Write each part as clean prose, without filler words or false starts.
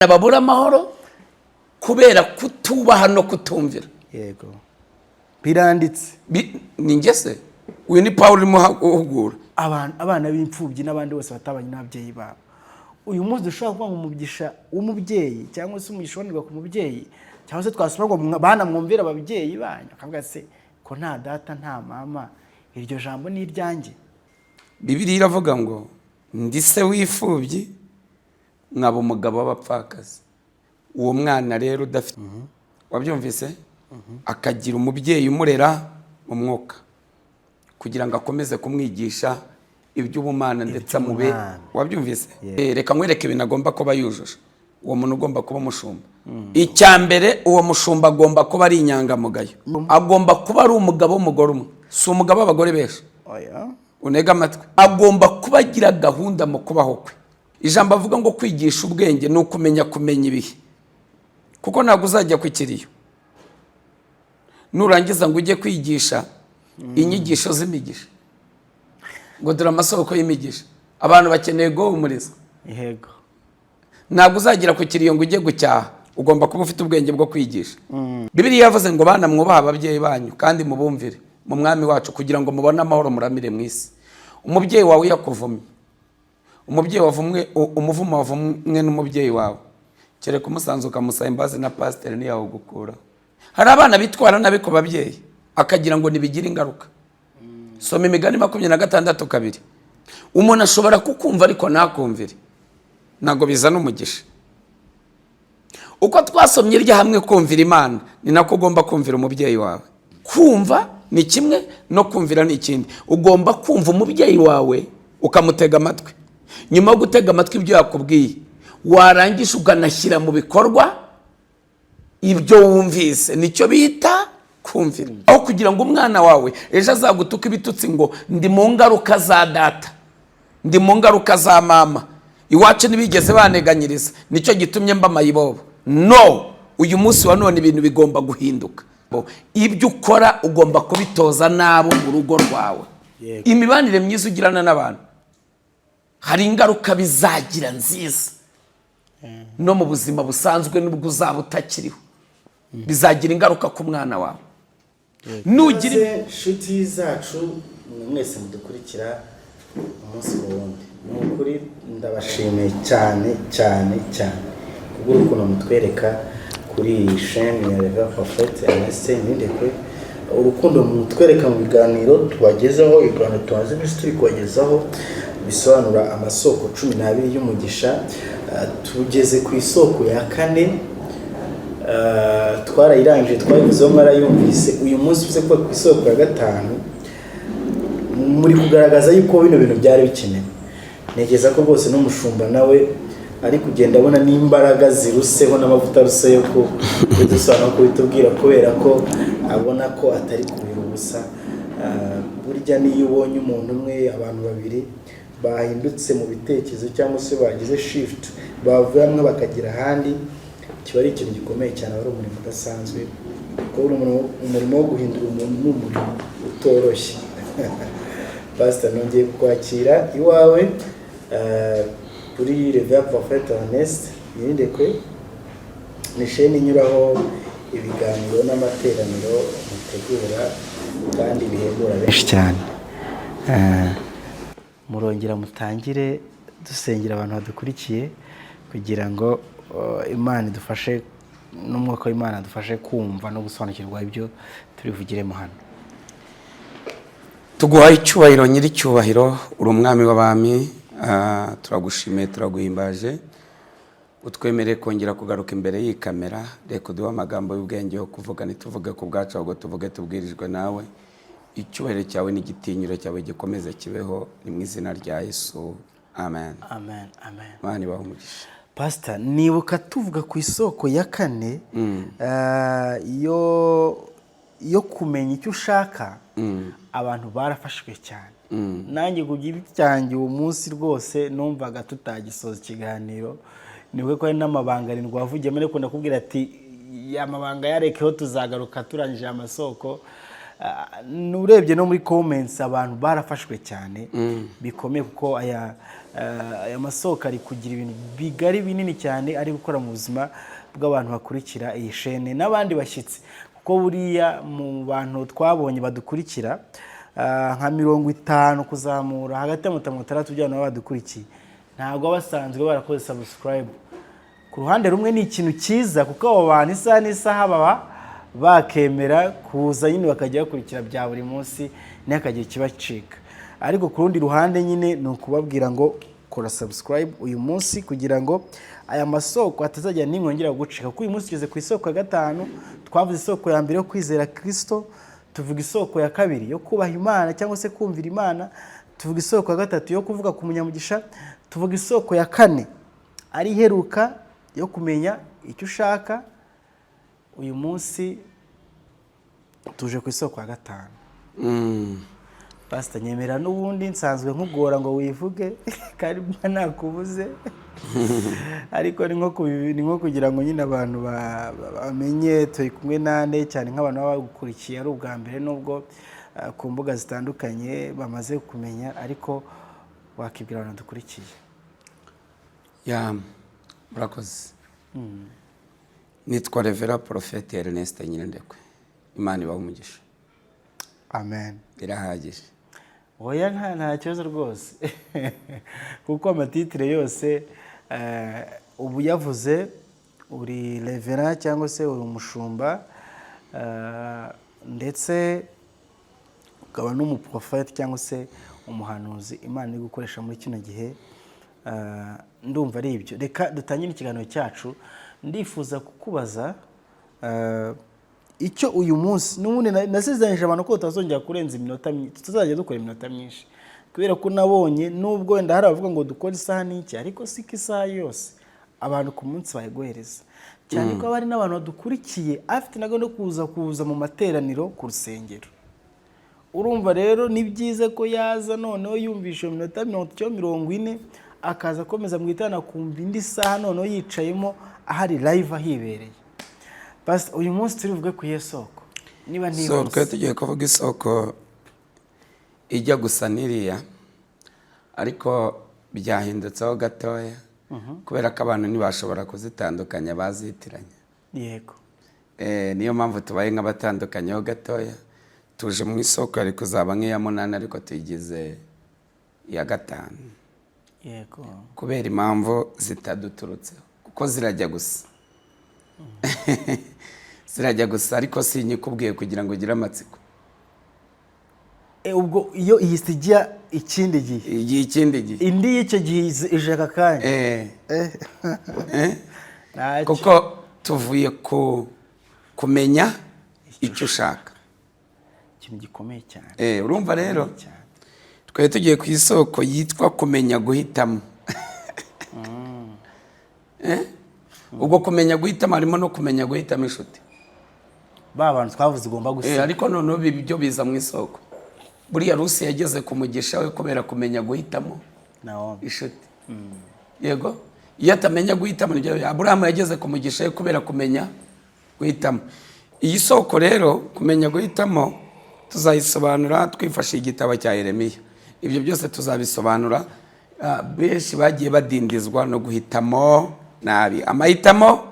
babura amahoro kubera kutubaha no kutumvira. Yego biranditse ni ngese uyu ni Paulo muhugura abana b'imfubyi n'abandi bose batabanye n'ababyeyi babo. Uyu munsi dushobora kuba mu mugisha w'umubyeyi cyangwa se umugisha wonirwa ku mubyeyi, cyangwa se twasubira ngo bana mwumvira ababyeyi banyu akavuga se ko nta data nta mama, iryo jambo ni iryanjye. Bibiliya iravuga ngo ndi se w'imfubyi nkaba umugabo w'abapfakazi. Uwo mwana rero udafite wabyumvise akagira umubyeyi umurera mu mwuka kugira ngo akomeze kumwigisha iby'ubumana ndetse amube. Wabyumvise reka nkwereke ibintu agomba kuba yujuje. Uwo muntu ugomba kuba umushumba. Icyambere uwo mushumba agomba kuba ari inyangamugayo, agomba kuba ari umugabo w'umugore umwe, si umugabo w'abagore benshi. Unega amatwi, agomba kuba agira gahunda mu kubaho kwe. Ijambo avuga ngo kwigisha ubwenge ni ukumenya ibihe, kuko ntabwo uzajya ku kiriyo nurangiza ngo ujye kwigisha inyigisho z'imigisha ngo dore amasoko y'imigisha. Abantu bakeneye guhumurizwa. Yego, ntabwo uzagira ku kiriyo ngo ujye gucyaha, ugomba kuba ufite ubwenge bwo kwigisha. Bibiliya yavuze ngo bana mwubaha ababyeyi banyu kandi mubumvire mu mwami wacu kugira ngo mubone amahoro muramire mu isi. Umubyeyi wawe yakuvumye, umubyeyi wavumwe, umuvumo wavumwe n'umubyeyi wawe, kereka umusanzu ukamusaba imbazi na pasiteri niyawe gukura. Hari abana bitwara nabi ku babyeyi akagira ngo nibigire ingaruka. Soma Imigani 26:2. Umuntu ashobora kukumva ariko ntakumvire, ntago bizana umugisha. Uko twasomye irya hamwe kumvira Imana ni nako ugomba kumvira umubyeyi wawe. Kumva ni kimwe no kumvira ni ikindi. Ugomba kumva umubyeyi wawe ukamutega amatwi, nyuma yo gutega amatwi ibyo yakubwiye warangisha ukanashyira mu bikorwa ibyo wumvise. Nicyo bita kumvira. Aho kugira ngo umwana wawe ejo azagutuka ibitutsi ngo ndi mu ngaruka za data, ndi mu ngaruka za mama, iwacu ntibigeze baneganyiriza nicyo gitumye mba mayibobo. No, uyu munsi wa none ibintu bigomba guhinduka. Ibyo ukora ugomba kubitoza nabo mu rugo rwawe. Imibanire myiza ugirana n'abantu hari ingaruka bizagira nziza no mu buzima busanzwe n'ubwo uzaba utakiriho, bizagira ingaruka ku mwana wawe. Nugira inshuti zacu mwese mudukurikira umunsi ku wundi, n'ukuri ndabashimiye cyane cyane cyane kubw'urukundo mutwereka kuri iyi chaîne ya Rev Prophet Ernest Nindekwe. Urukundo mutwereka mu biganiro tubagezaho, ibiganiro tumaze iminsi turi kubagezaho bisobanura amasoko 12 y'umugisha. Tugeze ku isoko ya 4, twarayirangije twayivuzeho mwarayumvise. Uyu munsi uze kuba ku isoko ya 5 muri kugaragaza yuko bino bintu byari bikenewe. Negeza ko rwose n'umushumba nawe ari kugenda abona n'imbaraga ziruseho n'amavuta ruseyo ko dusobanura ko bitubwira kubera ko abona ko atari kubira ubusa. Burya niyo ubonye umuntu umwe, abantu babiri bahindutse mu bitekerezo cyangwa se bagize shift, bavuye hamwe bakagira ahandi, kiba ari ikintu gikomeye cyane, ari umurimo udasanzwe. Ko umurimo wo guhindura umuntu n'umurimo utoroshye. Pastor, nongeye kwakira iwawe kuri Rev Prophet Ernest Nindekwe. Ni chaîne inyuraho ibiganiro n'amateraniro mutegura kandi bihembura benshi cyane. Murongera mutangire dusengera abantu badukurikiye kugira ngo Imana idufashe n'umwuka w'Imana adufashe kumva no gusobanukirwa ibyo turivugiremo hano. Tuguhaye icyubahiro nyiri cyubahiro, uri umwami w'abami. Turagushimiye, turaguhimbaje, utwemereye kongera kugaruka imbere y'iyi kamera. Reka duhe amagambo y'ubwenge yo kuvuga, ntituvuge ku bwacu ahubwo tuvuge tubwirijwe nawe. Icyubahiro cyawe n'igitinyiro cyawe gikomeze kibeho, ni mu izina rya Yesu, amen. Amen, amen. Mani baho umugisha. Pastor, nibuka tuvuga ku isoko ya 4 yo kumenya icyo ushaka. Abantu barafashwe cyane. Nanjye ku giti cyanjye uwo munsi rwose numvaga tutagisoza ikiganiro. Nibwo ko ari n'amabanga 7 wavugiyemo, ariko ndakubwira ati ya mabanga yarekeho tuzagaruka turangije amasoko. nurebye no muri comments abantu barafashwe cyane bikomeye kuko aya masoko ari kugira ibintu bigari binini cyane ari gukora mu buzima bw'abantu bakurikira iyi shene n'abandi bashyitsi kuko buriya mu bantu twabonye badukurikira nka 50 kuzamura hagati ya 60 by'abantu badukurikiye ntabwo basanzwe barakoze subscribe. Ku ruhande rumwe ni ikintu cyiza kuko abo bantu isaha n'isaha baba bakemera kuza nyine bakajya bakurikira bya buri munsi n'akagiye kibacika, ariko ku rundi ruhande nyine ni ukubabwira ngo kora subscribe uyu munsi kugira ngo aya masoko atazajya nimwongera gucika kuko uyu munsi tugeze ku isoko ya 5. Twavuze isoko ya mbere yo kwizera Kristo, tuvuga isoko ya kabiri yo kubaha Imana cyangwa se kumvira Imana, tuvuga isoko ya 3 yo kuvuga ku munyamugisha, tuvuga isoko ya 4 ari heruka yo kumenya icyo ushaka. Uyu munsi tuje ku isoko ya 5. Pastor nyemera n'ubundi nsanzwe nkugora ngo wivuge kandi nakubuze ariko ni nko kugira ngo nyine abantu bamenye turi kumwe nande cyane nk'abantu bagukurikiye ari ubwa mbere nubwo ku mbuga zitandukanye bamaze kumenya, ariko wakibwira abantu dukurikiye. Murakoze. Nitwa Revera Prophet Ernest Nyirendekwe. Imana ibahe umugisha. Amen. Birahagije. Oya nta kibazo rwose kuko amatitire yose ubu yavuze uri Revera cyangwa se uri umushumba ndetse ukaba n'umuprofeti cyangwa se umuhanuzi Imana iri gukoresha muri kino gihe. Ndumva ari ibyo. Reka dutangire ikiganiro cyacu. Ndifuza kukubaza icyo uyu munsi n'ubundi nasezeranyije abantu ko tutazongera kurenza iminota myinshi, tutazajya dukora iminota myinshi kubera ko nabonye nubwo wenda hari abavuga ngo dukore isaha n'iki, ariko siko isaha yose abantu ku munsi bayigohereza cyane ko bari n'abantu badukurikiye afite nago no kuza mu materaniro ku rusengero. Urumva rero ni byiza ko yaza noneho yumvisha iminota 40 akaza akomeza mu gitana kumva indi saha noneho yicayemo ahari live ahibereye. Pastor uyu munsi turivuge ku yesoko niba ntibaza. So tugiye kuvuga isoko ijya gusa niriya ariko byahindutseho gatoya kubera ko abantu ntibashobora kuzitandukanya bazitiranya. Yego. Niyo mpamvu tubaye nk'abatandukanyeho gatoya. Tuje mu isoko ari kuzaba nk'iya 8 ariko tuyigize iya 5. Yego. Kubera impamvu zitaduturutseho kuko zirajya gusa. Zirajya gusa ariko sinyikubwiye kugira ngo ugire amatsiko. Ubwo iyo ihisigiya ikindi gihe. Ikindi gihe. Indi y'icyo gihe ije akanya. Kuko tuvuye kumenya icyo ushaka. Ikintu gikomeye cyane. Urumva rero twari tugiye ku isoko yitwa kumenya guhitamo. Ubwo kumenya guhitamo harimo no kumenya guhitamo inshuti. Bantu twavuze ugomba gusa. Ariko noneho bibyo biza mu isoko. Buriya Rusi yageze ku mugisha we kubera kumenya guhitamo inshuti. Yego. Iyo atamenya guhitamo nibyo Abraham yageze ku mugisha we kubera kumenya guhitamo. Iyi soko rero kumenya guhitamo tuzayisobanura twifashishije igitabo cya Yeremiya. Ibyo byose tuzabisobanura. Benshi bagiye badindizwa no guhitamo nabi. Amahitamo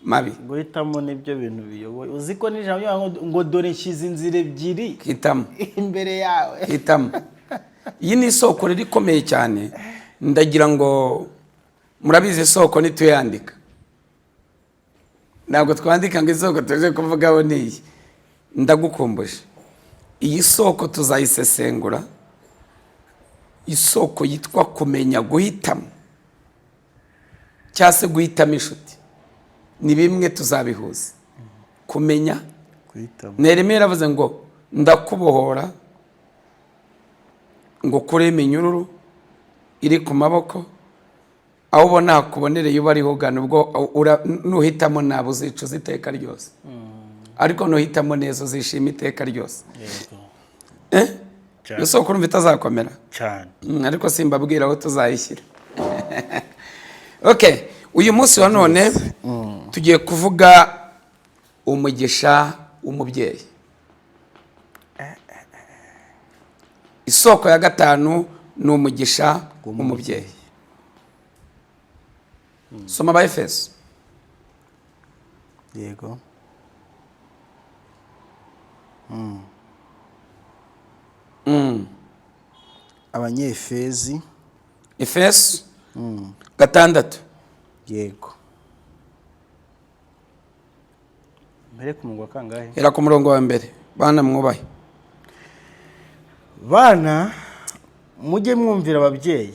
mabi. Guhitamo nibyo bintu biyoboye. Uziko n'ijambo ngo dore nshyize inzira ebyiri hitamo imbere yawe. Hitamo. Iyi ni isoko riri komeye cyane. Ndagira ngo murabize isoko nituyandika. Ntabwo twandika ngo isoko tuje kuvugaho niyi. Ndagukumbuje. Iyi soko tuzayisesengura. Isoko yitwa kumenya guhitamo cyase guhitamo inshuti ni bimwe tuzabihuza. Kumenya guhitamo. Neremera avuze ngo ndakubohora ngo kure iminyururu iri ku maboko aho ubona kubonereye uba ariho gana ubwo nuhitamo nabo uzicuza iteka ryose. Ariko nuhitamo neza uzishima iteka ryose. Iyo soko urumva itazakomera cyane. Ariko simbabwira aho tuzayishyira. Okay, uyu munsi wa none tugiye kuvuga umugisha w'umubyeyi. isoko ya gatanu ni umugisha w'umubyeyi. Soma Abaefeso. Yego. Abanyefezi. Efeso 6. Yego. Mbere ku murongo wa kangahe? Hera ku murongo wa mbere. Bana mwubahe. Bana mujye mwumvira ababyeyi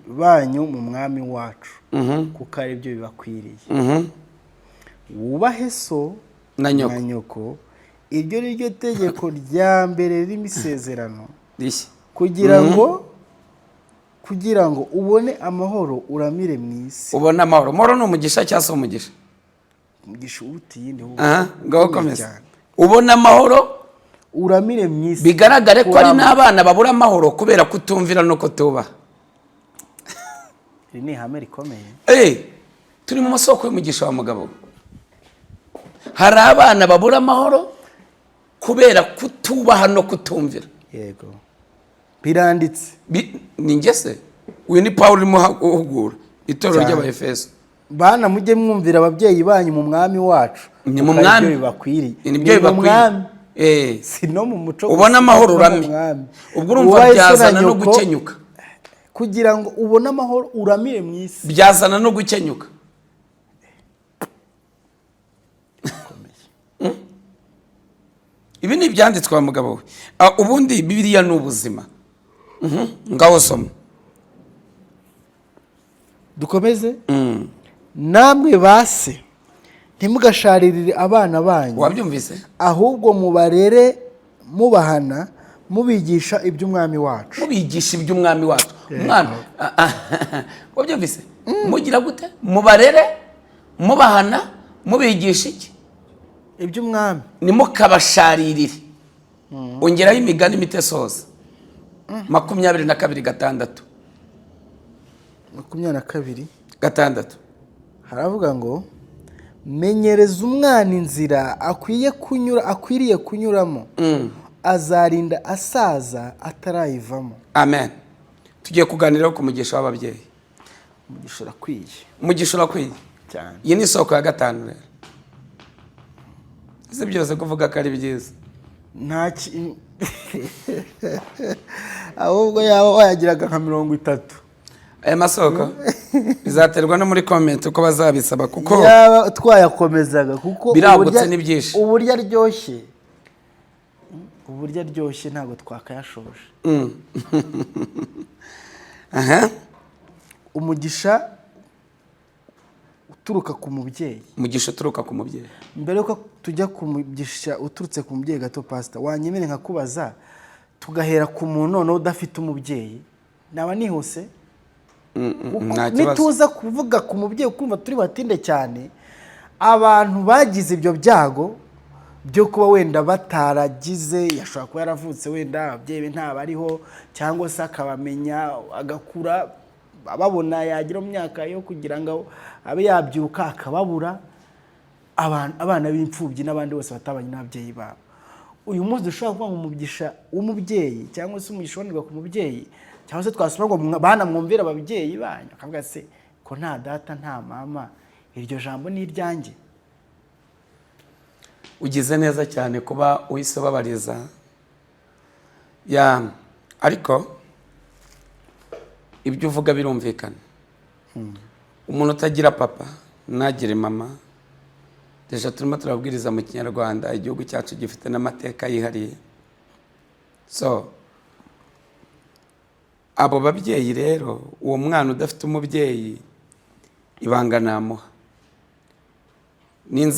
banyu mu mwami wacu kuko ari byo bibakwiriye. Wubahe so na nyoko, iryo ni ryo tegeko rya mbere ry'imisezerano, rishya kugira ngo ubone amahoro uramire mu isi. ubona amahoro. Amahoro ni umugisha cyangwa se umugisha? Umugisha uruta iyindi hose. Ngaho komeza. Ubona amahoro uramire mu isi. Bigaragare ko ari n'abana babura amahoro kubera kutumvira no kutubaha. Iri ni ihame rikomeye. Turi mu masoko y'umugisha wa mugabo. Hari abana babura amahoro kubera kutubaha no kutumvira. Yego. Biranditse. Ni ngese. Uyu ni Paulo urimo uhugura itorero ry'Abaefeso. Bana mujye mwumvira ababyeyi banyu mu mwami wacu. Ni mu mwami bibakwiriye. Ni byo bibakwiriye. Si no mu muco. Ubona amahoro urami. Ubwo urumva byazana no gukenyuka. Kugira ngo ubone amahoro uramire mu isi. Byazana no gukenyuka. Ibi ni ibyanditswe wa mugabo we. Ubundi Bibiliya ni ubuzima. Ngaho soma. Dukomeze. Namwe base ntimugasharirire abana banyu. Wabyumvise? Ahubwo mubarere mubahana mubigisha iby'umwami wacu. Mubigisha iby'umwami wacu. Umwana. Wabyumvise? Mugira gute? Mubarere mubahana mubigisha iki? Iby'umwami. Nimukabasharirire. Ongeraho imigani mitesoza. 22:6. 22:6. Haravuga ngo menyereza umwana inzira akwiriye kunyuramo. Azarinda asaza atarayivamo. Amen. Tugiye kuganiraho ku mugisha w'ababyeyi. Umugisha urakwiye. Umugisha urakwiye cyane. Iyi ni isoko ya gatanu rero. Ese byose kuvuga ko ari byiza. Ahubwo yaba wayagiraga nka 30. Aya masoko bizaterwa no muri comment uko bazabisaba kuko yaba twayakomezaga kuko biragutse ni byinshi. Uburyo aryoshye ntabwo twakayashoje. Umugisha uturuka ku mubyeyi. Umugisha uturuka ku mubyeyi. Mbere yuko tujya ku mugisha uturutse ku mubyeyi gato pastor, wanyemere nkakubaza tugahera ku muntu noneho udafite umubyeyi. Naba nihuse? Nituza kuvuga ku mubyeyi kumva turi batinde cyane. Abantu bagize ibyo byago byo kuba wenda bataragize, yashobora kuba yaravutse wenda ababyeyi be ntabariho cyangwa se akabamenya agakura ababona yagira mu myaka yo kugira ngo abe yabyuka akababura. Abana b'imfubyi n'abandi bose batabanye n'ababyeyi babo. Uyu munsi dushobora kuba mu mugisha w'umubyeyi cyangwa se umugisha wonirwa ku mubyeyi, cyangwa se twasoma ngo bana mwumvira ababyeyi banyu, akavuga se ko nta data nta mama, iryo jambo ni iryanjye. Ugize neza cyane kuba uhise babariza. Ariko ibyo uvuga birumvikana. Umuntu utagira papa ntagire mama. Deja turimo turabwiriza mu Kinyarwanda, igihugu cyacu gifite n'amateka yihariye. So abo babyeyi rero, uwo mwana udafite umubyeyi ibanga namuha.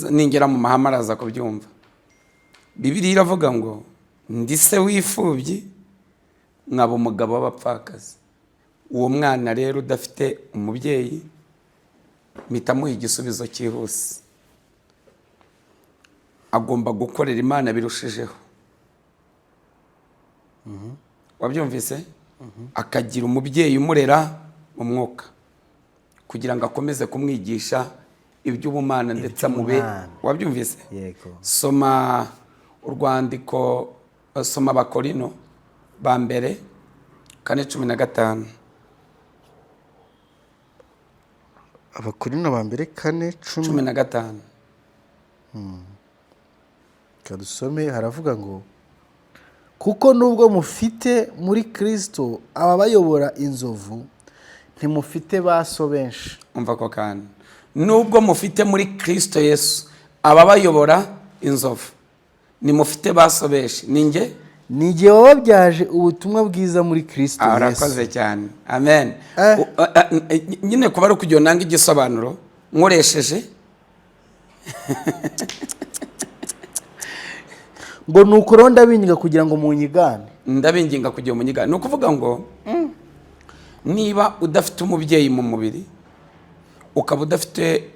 Ningera mu mahama araza kubyumva. Bibiliya iravuga ngo ndi se w'imfubyi nkaba umugabo w'abapfakazi. Uwo mwana rero udafite umubyeyi mpitamuha igisubizo cyihuse. Agomba gukorera Imana birushijeho. Wabyumvise? Akagira umubyeyi umurera mu mwuka kugira ngo akomeze kumwigisha iby'ubumana ndetse amube. Wabyumvise? Yego. Soma urwandiko, soma Abakorino ba mbere 4:15. Abakorinto ba mbere 4:10. 15. Kadusome haravuga ngo kuko nubwo mufite muri Kristo ababayobora inzovu ntimufite baso benshi. Umva ko kandi nubwo mufite muri Kristo Yesu ababayobora inzovu nimufite baso benshi. Ninjye n'igihe wababyaje ubutumwa bwiza muri Kristo Yesu. Arakoze cyane. Amen. Nyine kuba ari kugira nanga igisobanuro nkoresheje ngo nuko rero ndabinginga kugira ngo munyigane. Ndabinginga kugira umunyigane. Ni ukuvuga ngo niba udafite umubyeyi mu mubiri ukaba udafite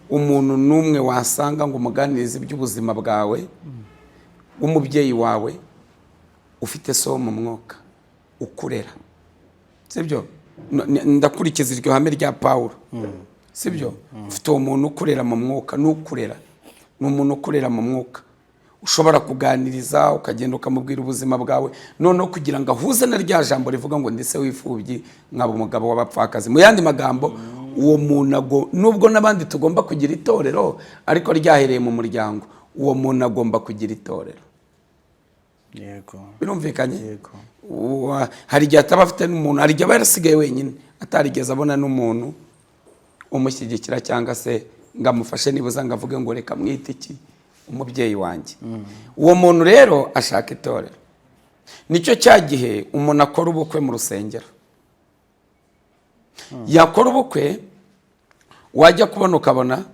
umuntu n'umwe wasanga ngo umuganirize iby'ubuzima bwawe w'umubyeyi wawe ufite so mu mwuka ukurera, sibyo? Ndakurikiza iryo hame rya Pawulo, sibyo? Ufite uwo muntu ukurera mu mwuka, n'ukurera ni umuntu ukurera mu mwuka ushobora kuganiriza ukagenda ukamubwira ubuzima bwawe noneho kugira ngo ahuze na rya jambo rivuga ngo ndetse wifubyi nkaba umugabo w'abapfakazi. Mu yandi magambo uwo muntu nubwo n'abandi tugomba kugira itorero ariko ryahereye mu muryango, uwo muntu agomba kugira itorero. Yego. Birumvikanye? Yego. Hari igihe ataba afite n'umuntu, hari igihe aba yarasigaye wenyine atarigeze abona n'umuntu umushyigikira cyangwa se ngo amufashe nibuza ngo avuge ngo reka mwite iki umubyeyi wanjye. Uwo muntu rero ashaka itorero. Nicyo cya gihe umuntu akora ubukwe mu rusengero. Yakora ubukwe wajya kubona ukabona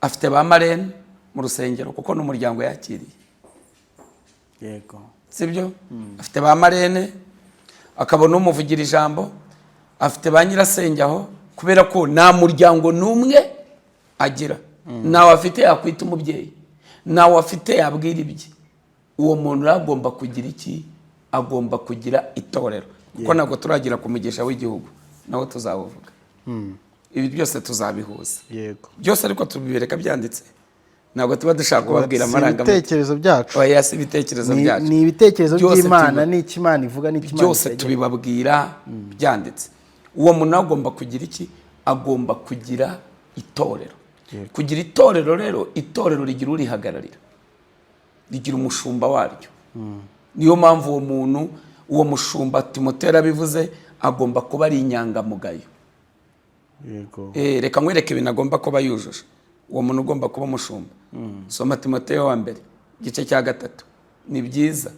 afite ba marene mu rusengero kuko n'umuryango yakiriye. Yego. Sibyo? Afite ba marene, akabona umuvugira ijambo, afite ba nyirasenge aho kubera ko nta muryango n'umwe agira. Nawe afite yakwita umubyeyi, nawe afite yabwira ibye. Uwo muntu agomba kugira iki? Agomba kugira itorero. Kuko ntabwo turagira ku mugisha w'igihugu nawe tuzabuvuga. Ibi byose tuzabihuza. Yego. Byose ariko tubibereka byanditse. Ntabwo tuba dushaka kubabwira amarangamutima. Ibitekerezo byacu. Oya, si ibitekerezo byacu. Ni ibitekerezo by'Imana, ni ikimana ivuga, ni ikimana. Byose tubibabwira byanditse. Uwo muntu agomba kugira iki? Agomba kugira itorero. Kugira itorero rero, itorero rigira urihagararira, rigira umushumba waryo. Niyo mpamvu uwo muntu, uwo mushumba Timoteyo yabivuze, agomba kuba ari inyangamugayo. Yego. Reka nkwereke ibintu agomba kuba yujuje. Uwo muntu ugomba kuba umushumba. Soma Timoteyo wa mbere igice cya 3. Ni byiza.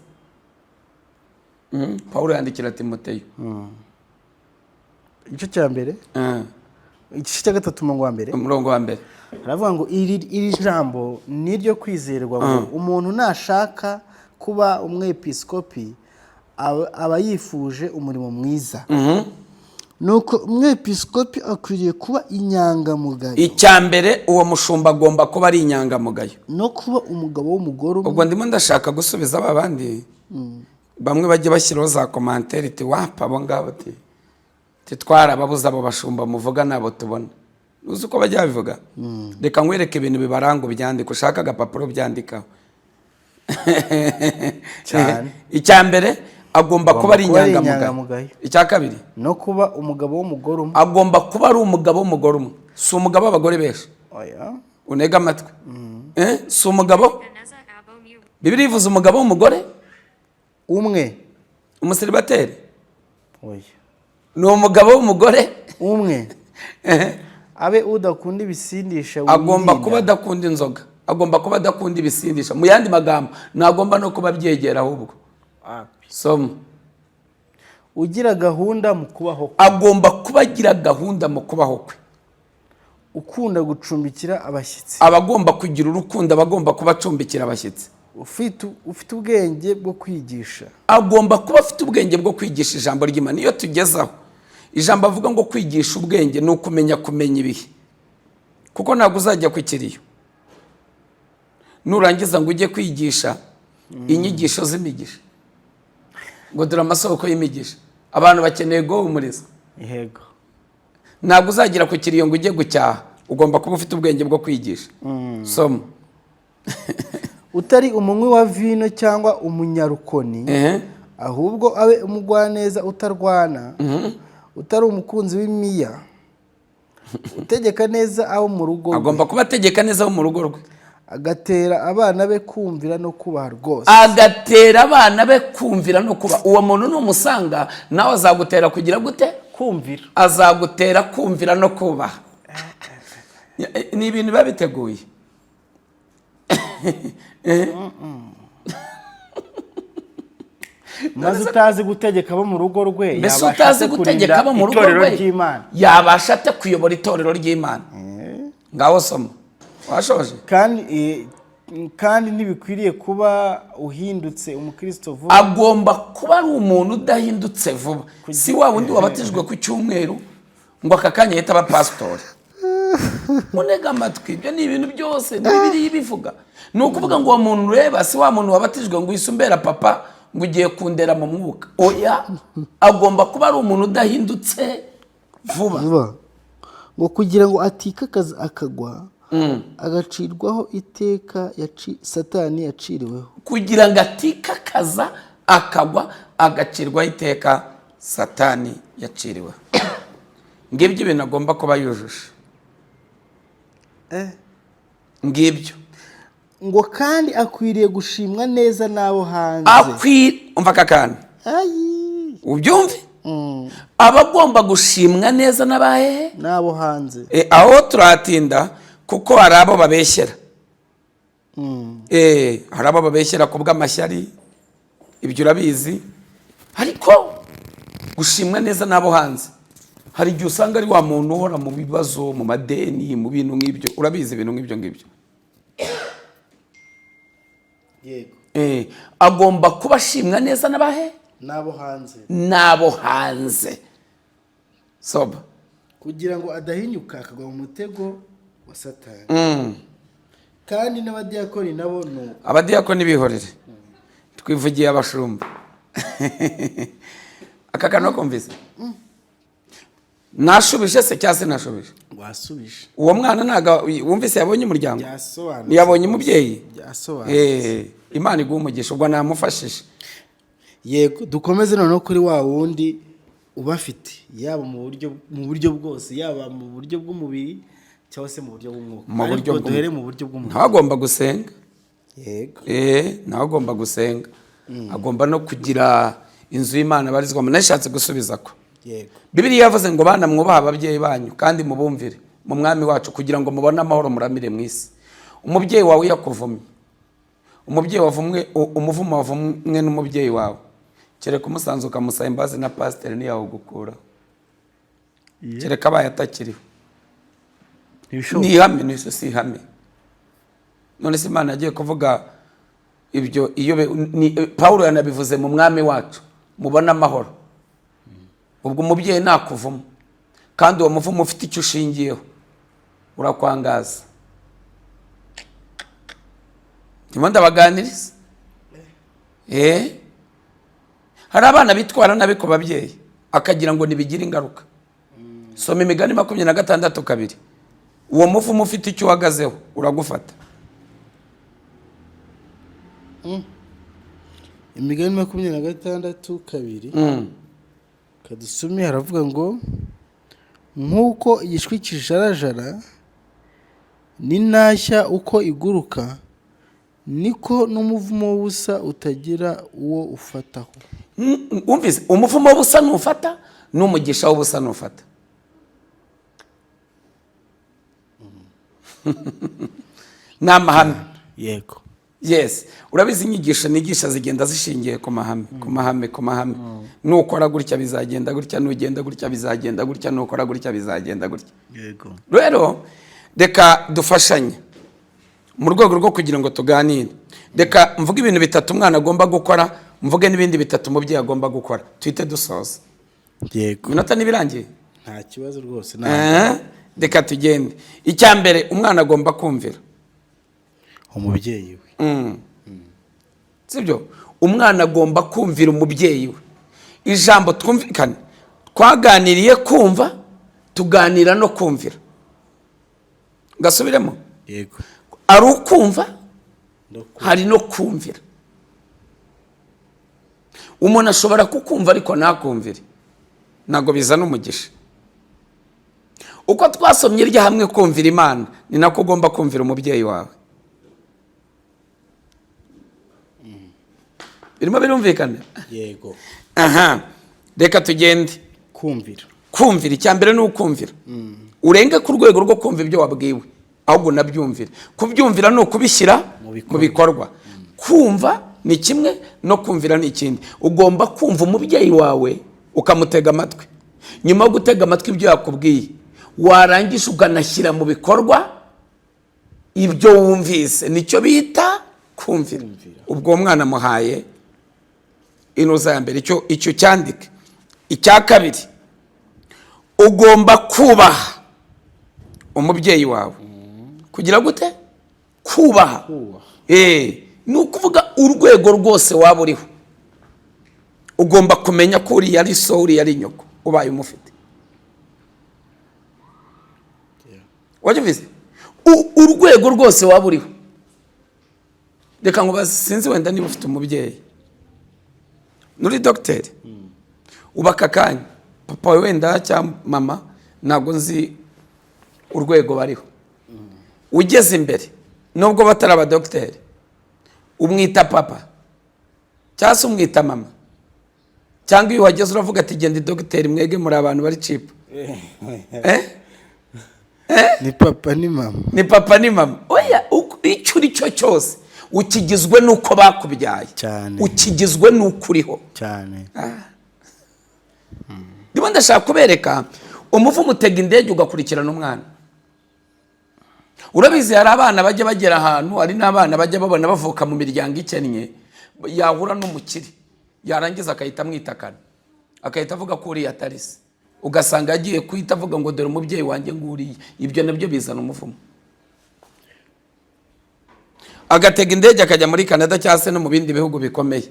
Pawulo yandikira Timoteyo. Igice cya mbere? Igice cya 3 umurongo wa mbere. Aravuga ngo iri jambo ni ryo kwizerwa ngo umuntu nashaka kuba umwepiskopi aba yifuje umurimo mwiza. Nuko umwepiskopi akwiriye kuba inyangamugayo. Icya mbere uwo mushumba agomba kuba ari inyangamugayo. No kuba umugabo w'umugore umwe. Ubwo ndimo ndashaka gusubiza abandi. Bamwe bajye bashyiraho za commentaire ati wapa abo ngabo ati twarababuza abo bashumba muvuga nabo tubona. Uzi uko bajya bivuga? Reka nkwereke ibintu bibaranga byandika, ushaka agapapuro byandikaho. Cyane. Icya mbere agomba kuba ari inyangamugayo. Icya kabiri no kuba umugabo w'umugore umwe. Agomba kuba ari umugabo w'umugore umwe. Si umugabo w'abagore benshi. Oya. Unega amatwi. Si umugabo. Bibiliya ivuze umugabo w'umugore umwe. Umusiribateri. Oya. Ni umugabo w'umugore umwe. Abe udakunda ibisindisha. Agomba kuba adakunda inzoga. Agomba kuba adakunda ibisindisha. Mu yandi magambo nagomba no kuba byegera ahubwo. Soma. Ugira gahunda mu kubaho kwe. Agomba kuba agira gahunda mu kubaho kwe. Ukunda gucumbikira abashyitsi. Abagomba kugira urukundo, abagomba kuba acumbikira abashyitsi. Ufite ubwenge bwo kwigisha. Agomba kuba afite ubwenge bwo kwigisha ijambo ry'Imana. Iyo tugezaho ijambo avuga ngo kwigisha ubwenge ni ukumenya ibihe. Kuko ntabwo uzajya ku kiriyo nurangiza ngo ujye kwigisha inyigisho z'imigisha ngo dore amasoko y'imigisha. Abantu bakeneye guhumurizwa. Yego. Ntabwo uzagira ku kiriyo ngo ujye gucyaha. Ugomba kuba ufite ubwenge bwo kwigisha. Soma. utari umunywi wa vino cyangwa umunyarukoni, ahubwo abe umugwaneza utarwana, utari umukunzi w'imiya, utegeka neza abo mu rugo rwe. Agomba kuba ategeka neza abo mu rugo rwe, agatera abana be kumvira no kubaha rwose. agatera abana be kumvira no kubaha. Uwo muntu numusanga nawe azagutera kugira gute? Kumvira. Azagutera kumvira no kubaha. Ni ibintu biba biteguye. Maze utazi gutegeka abo mu rugo rwe, mbese utazi gutegeka abo mu rugo rwe yabasha ate kuyobora itorero ry'Imana? Ngaho soma. Washoje? Kandi ntibikwiriye kuba uhindutse umukristo vuba. Agomba kuba ari umuntu udahindutse vuba. Si wa wundi wabatijwe ku cyumweru ngo aka kanya yita aba pastori. Munega amatwi, ibyo ni ibintu byose ni Bibiliya ibivuga. Ni ukuvuga ngo uwo muntu ureba si wa muntu wabatijwe ngo yisumbera papa ngo ugiye kundera mu mwuka. Oya, agomba kuba ari umuntu udahindutse vuba. Ngo kugira ngo atikakaza akagwa, agacirwaho iteka Satani yaciriweho. Kugira ngo atikakaza akagwa, agacirwaho iteka Satani yaciriweho. Ngibyo ibintu agomba kuba yujuje. Ngibyo. Ngo kandi akwiriye gushimwa neza n'abo hanze. Umva kakana. Ubyumve? Abagomba gushimwa neza n'abahehe? N'abo hanze. Aho turatinda kuko hari abo babeshyera. Hari abo babeshyera ku bw'amashyari, ibyo urabizi. Ariko gushimwa neza n'abo hanze, hari igihe usanga ari wa muntu uhora mu bibazo, mu madeni, mu bintu nk'ibyo. Urabizi ibintu nk'ibyo ngibyo. Yego. Agomba kuba ashimwa neza n'abahe? N'abo hanze. N'abo hanze. Soba. Kugira ngo adahinyuka akagwa mu mutego wa Satani. Kandi n'abadiyakoni nabo no. Abadiyakoni bihorere. Twivugiye abashumba. Akakano kumvise. Nashubije se cyase nashubije? Wasubije. Uwo mwana naga wumvise yabonye umuryango? Yasobanutse. Yabonye umubyeyi? Yasobanutse. Imana iguha umugisha ubwo namufashije. Yego, dukomeze noneho kuri wa wundi ubafite, yaba mu buryo bwose, yaba mu buryo bw'umubiri cyangwa se mu buryo bw'umwuka. Ariko duhere mu buryo bw'umubiri. Ntagomba gusenga. Yego. Ntagomba gusenga. Agomba no kugira inzu y'Imana barizwamo. Nashatse gusubiza ko. Yego. Bibiliya yavuze ngo bana mwubaha ababyeyi banyu kandi mubumvire mu mwami wacu kugira ngo mubone amahoro muramire mu isi. Umubyeyi wawe yakuvumye, umubyeyi wavumwe, umuvumo wavumwe n'umubyeyi wawe, kereka umusanzu ukamusaba imbazi na pasiteri niyawe gukura, kereka abaye atakiriho. Ni ihame, ni si ihame. None se Imana agiye kuvuga ibyo iyo Pawulo yanabivuze mu mwami wacu mubone amahoro. Ubwo umubyeyi nakuvuma kandi uwo muvumo ufite icyo ushingiyeho urakwangaza. Ndimo ndabaganiriza. Hari abana bitwara nabi ku babyeyi akagira ngo nibigira ingaruka. Soma Imigani 26:2. Uwo muvumo ufite icyo uhagazeho uragufata. Imigani 26:2. Kadusumi haravuga ngo nk'uko igishwi kijarajara n'intashya uko iguruka niko n'umuvumo w'ubusa utagira uwo ufataho. Umvise umuvumo w'ubusa nufata n'umugisha w'ubusa nufata. N'amahame. Yego. Yes, urabizi inyigisho nigisha zigenda zishingiye ku mahame, ku mahame. Nukora gutya bizagenda gutya, nugenda gutya bizagenda gutya, nukora gutya bizagenda gutya. Yego. Rero reka dufashanye mu rwego rwo kugira ngo tuganire. Reka mvuge ibintu bitatu umwana agomba gukora, mvuge n'ibindi bitatu umubyeyi agomba gukora. Twite dusoza. Yego. Minota nibirangiye? Nta kibazo rwose. Reka tugende. Icya mbere umwana agomba kumvira umubyeyi we. Sibyo? Umwana agomba kumvira umubyeyi we. Ijambo twumvikane. Twaganiriye kumva, tuganira no kumvira. Gasubiremo? Yego. Ari ukumva hari no kumvira. Umuntu ashobora kukumva ariko ntakumvire, ntabwo bizana umugisha. Uko twasomye irya hamwe kumvira Imana, ni nako ugomba kumvira umubyeyi wawe. Birimo birumvikana? Yego. Aha, reka tugende. Kumvira icyambere ni ukumvira. Urenge ku rwego rwo kumva ibyo wabwiwe, ahubwo nabyumvira. Kubyumvira no kubishyira mu bikorwa. Kumva ni kimwe, no kumvira ni ikindi. Ugomba kumva umubyeyi wawe ukamutega amatwi. Nyuma yo gutega amatwi ibyo yakubwiye, warangisha ukanashyira mu bikorwa ibyo wumvise. Nicyo bita kumvira. Ubwo mwana muhaye inoza ya mbere, icyo cyandike. Icya kabiri, ugomba kubaha umubyeyi wawe. Kugira gute? Kubaha. Ni ukuvuga urwego rwose waba uriho, ugomba kumenya ko uriya ari so, uriya ari nyoko, ubaye umufite. Wabyumvise? Urwego rwose waba uriho. Reka ngo sinzi wenda niba ufite umubyeyi, nuri dogiteri, ubaka kanya papa wenda cyangwa mama, ntabwo nzi urwego bariho. Ugeze imbere, nubwo batari abadogiteri, umwita papa cyangwa se umwita mama, cyangwa iyo wageze uravuga ati genda dogiteri, mwege muri abantu bari cheap. Ni papa ni mama. Ni papa ni mama. Oya, icyo uri cyo cyose ukigizwe nuko bakubyaye cyane, ukigizwe nuko uriho cyane. Ndimo ndashaka kubereka umuvumo utega indege ugakurikirana umwana. Urabizi hari abana bajya bagera ahantu, hari n'abana bajya babona bavuka mu miryango ikennye, yahura n'umukire yarangiza akahita amwitakana, akahita avuga ko uriya atari se, ugasanga yagiye kuhita avuga ngo dore umubyeyi wanjye nguriye. Ibyo nabyo bizana umuvumo. Agatega indege akajya muri Canada cyangwa se no mu bindi bihugu bikomeye,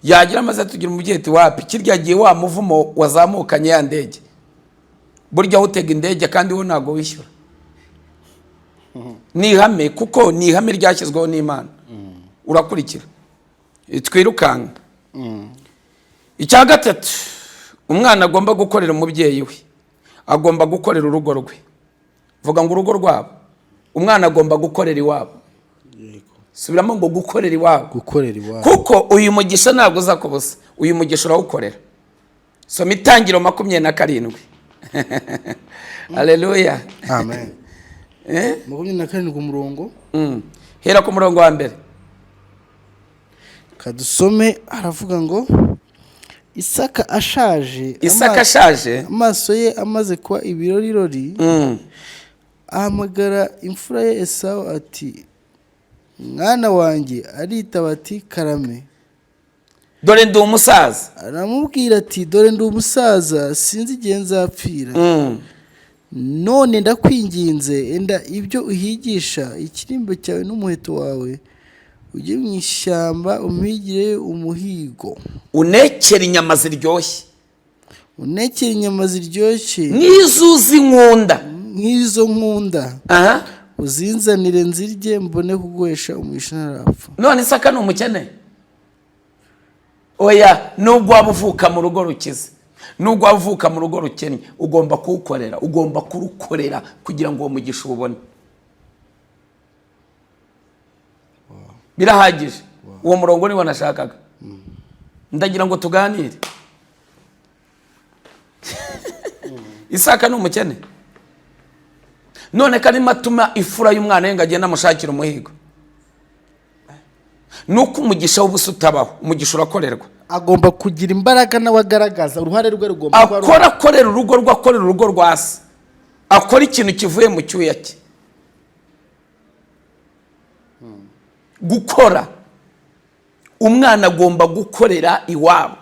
yagira amaze tugira umubyeyi ati wapi, kirya gihe wa muvumo wazamukanye ya ndege, burya utega indege kandi wo ntago wishyura. Ni ihame, kuko ni ihame ryashyizweho n'Imana. Urakurikira. Twirukanka. Icya gatatu, umwana agomba gukorera umubyeyi we, agomba gukorera urugo rwe. Vuga ngo urugo rwabo. Umwana agomba gukorera iwabo. Subiramo ngo gukorera iwabo. Gukorera iwabo. Kuko uyu mugisha ntabwo uzakubusa, uyu mugisha urawukorera. Soma Itangiriro 27. Haleluya. Amen. 27 umurongo. Hera ku murongo wa mbere. Kadusome aravuga ngo Isaka ashaje, amaso ye amaze kuba ibirorirori, ahamagara imfura ye Esawu ati mwana wanjye, aritaba ati karame. Dore ndi umusaza. Aramubwira ati dore ndi umusaza, sinzi igihe nzapfira. None ndakwinginze, enda ibyo uhigisha ikirimbo cyawe n'umuheto wawe, ujye mu ishyamba umpigire umuhigo. Unekere inyama ziryoshye. Unekere inyama ziryoshye. N'izuzi nkunda. Nk'izo nkunda. Uzinzanire nzirye mbone kuguhesha umugisha ntarapfa. None Isaka ni umukene? Oya, nubwo waba uvuka mu rugo rukize, nubwo waba uvuka mu rugo rukennye, ugomba kuwukorera, ugomba kurukorera kugira ngo uwo mugisha ubone. Birahagije. Uwo murongo ni wanashakaga. Ndagira ngo tuganire. Isaka ni umukene? None kandi matuma ifura y'umwana ye ngagenda amushakira umuhigo. Nuko umugisha w'ubusa utabaho, umugisha urakorerwa. Agomba kugira imbaraga nawe agaragaza uruhare rwe, rugomba akorera urugo rwe, akorera urugo rwa se, akora ikintu kivuye mu cyuya cye. Gukora, umwana agomba gukorera iwabo.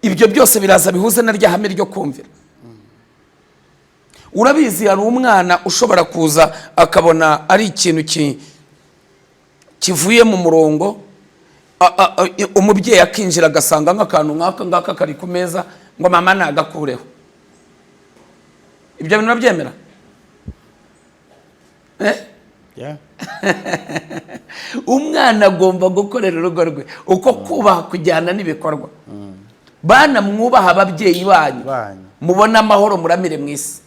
Ibyo byose biraza bihuze na rya hame ryo kumvira. Urabizi hari umwana ushobora kuza akabona ari ikintu kivuye mu murongo, umubyeyi akinjira agasanga nk'akantu nk'aka kari ku meza, ngo mama nagakureho. Ibyo bintu nabyemera? umwana agomba gukorera urugo rwe uko kubaha kujyana n'ibikorwa. Bana mwubaha ababyeyi banyu mubona amahoro muramire mu isi.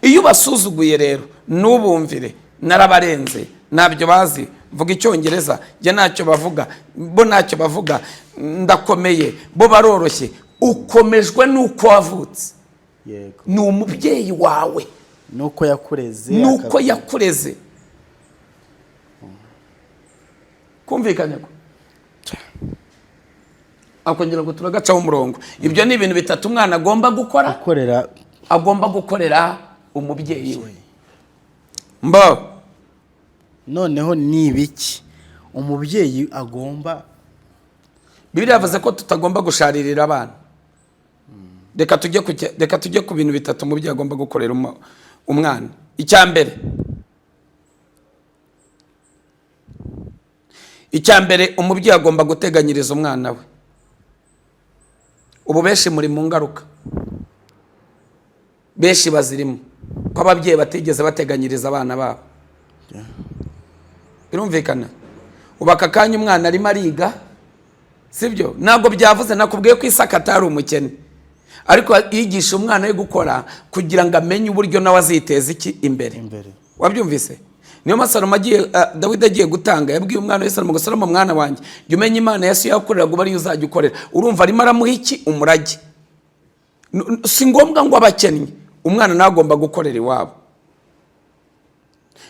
Iyo ubasuzuguye rero n'ubumvire narabarenze ntabyo bazi mvuga icyongereza njye ntacyo bavuga bo ntacyo bavuga ndakomeye bo baroroshye ukomejwe n'uko wavutse. Ni umubyeyi wawe nuko yakureze kumvikanye ko akongera ngo turagacaho umurongo. Ibyo ni ibintu bitatu umwana agomba gukorera umubyeyi we. Noneho ni ibiki umubyeyi agomba? Bibiliya yavuze ko tutagomba gusharirira abana. Reka tujye ku bintu bitatu umubyeyi agomba gukorera umwana. Icya mbere umubyeyi agomba guteganyiriza umwana we. Ubu benshi muri mu ngaruka benshi bazirimo ko ababyeyi batigeze bateganyiriza abana babo. Birumvikana ubaka kanya umwana arimo ariga sibyo ntabwo byavuze nakubwiye ko Isaka atari umukene ariko yigisha umwana we gukora kugira ngo amenye uburyo nawe aziteza iki imbere. Wabyumvise? Niyo Salomo Dawidi agiye gutanga yabwiye umwana we Salomo Salomo mwana wanjye jya umenya Imana Yesu yakoreraga uba ariyo uzajya ukorera. Urumva arimo aramuha iki umurage. Si ngombwa ngo abakennye umwana nawe agomba gukorera iwabo.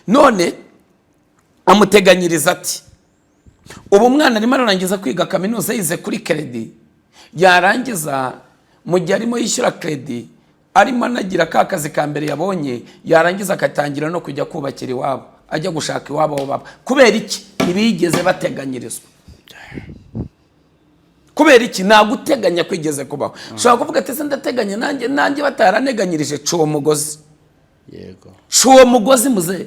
None amuteganyiriza ati ubu umwana arimo ararangiza kwiga kaminuza yize kuri credit yarangiza mu gihe arimo yishyura credit arimo anagira ka kazi ka mbere yabonye yarangiza akatangira no kujya kubakira iwabo ajya gushaka iwabo aho baba. Kubera iki ntibigeze bateganyirizwa? Kubera iki nta guteganya kwigeze kubaho? Ushobora kuvuga ati se ndateganya nanjye bataraneganyirije cuwo mugozi. Cuwo mugozi muze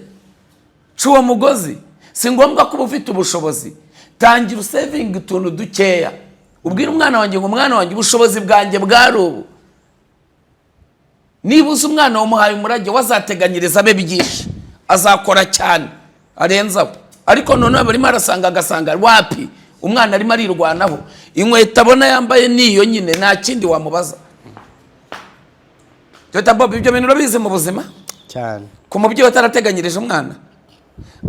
cuwo mugozi si ngombwa ko ufite ubushobozi tangira saving utuntu dukeya ubwira umwana wanjye ngo umwana wanjye ubushobozi bwanjye bwari ubu. Niba uzi umwana wamuhaye umurage wazateganyiriza abe byinshi azakora cyane arenzaho. Ariko none barimo agasanga wapi umwana arimo arirwanaho inkweto abona yambaye niyo nyine nta kindi wamubaza. Ibyo bintu urabizi mu buzima cyane ku mubyeyi utarateganyirije umwana.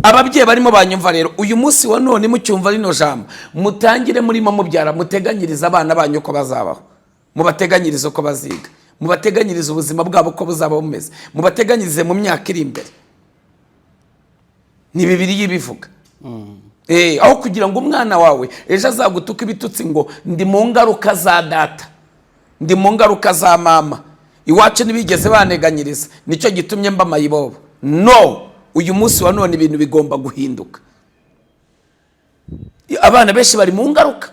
Ababyeyi barimo banyumva rero uyu munsi wa none mucyumva rino jambo mutangire murimo mubyara muteganyiriza abana banyu ko bazabaho mubateganyirize uko baziga mubateganyirize ubuzima bwabo ko buzaba bumeze mubateganyirize mu myaka iri imbere. Ni Bibiliya ibivuga. Aho kugira ngo umwana wawe ejo azagutuka ibitutsi ngo ndi mu ngaruka za data ndi mu ngaruka za mama iwacu ntibigeze baneganyiriza nicyo gitumye mba mayibobo. No, uyu munsi wa none ibintu bigomba guhinduka. Abana benshi bari mu ngaruka